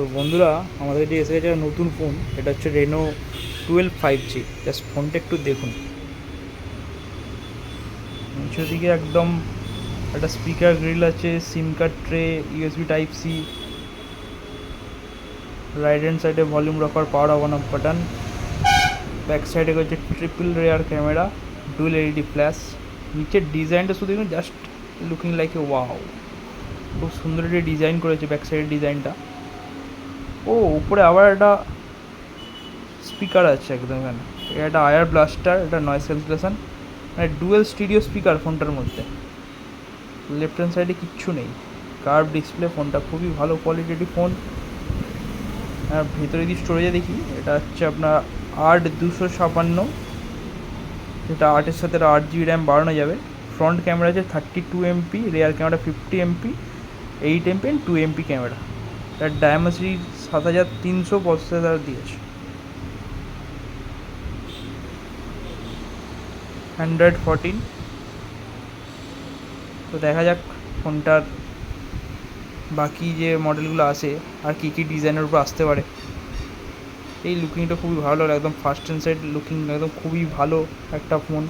তো বন্ধুরা, আমাদের এটি এসে গেছে একটা নতুন ফোন। এটা হচ্ছে রেনো 12 5G। জাস্ট ফোনটা একটু দেখুন। নিচের দিকে একদম একটা স্পিকার গ্রিল আছে, SIM card tray, USB type C. Right hand সাইডে volume rocker, power on off button. Back সাইডে হচ্ছে triple rear camera, dual LED flash. নিচের ডিজাইনটা শুধু দেখুন, just looking like a wow. খুব সুন্দর একটা ডিজাইন করেছে ব্যাক সাইডের ডিজাইনটা। ও উপরে আবার একটা স্পিকার আছে একদম এখানে। এটা একটা আয়ার ব্লাস্টার, এটা নয়েজ ক্যান্সেলেশন, মানে ডুয়েল স্টিরিও স্পিকার ফোনটার মধ্যে। লেফট হ্যান্ড সাইডে কিচ্ছু নেই। কার্ভ ডিসপ্লে, ফোনটা খুবই ভালো কোয়ালিটির ফোন। আর ভেতরে যদি স্টোরেজে দেখি, এটা হচ্ছে আপনার 8 256, যেটা 8-এর সাথে 8 GB র্যাম বাড়ানো যাবে। ফ্রন্ট ক্যামেরা আছে 32 MP, rare camera 50 MP, 8 MP and 2 MP camera. তার ডায়মেন্সিটি 7300 প্রসেসর দিয়েছে। অ্যান্ড্রয়েড 14। তো দেখা যাক ফোনটার বাকি যে মডেলগুলো আসে আর কী কী ডিজাইনের উপর আসতে পারে। এই লুকিংটা খুবই ভালো লাগলো, একদম ফার্স্ট হ্যান্ড সাইড লুকিং, একদম খুবই ভালো একটা ফোন।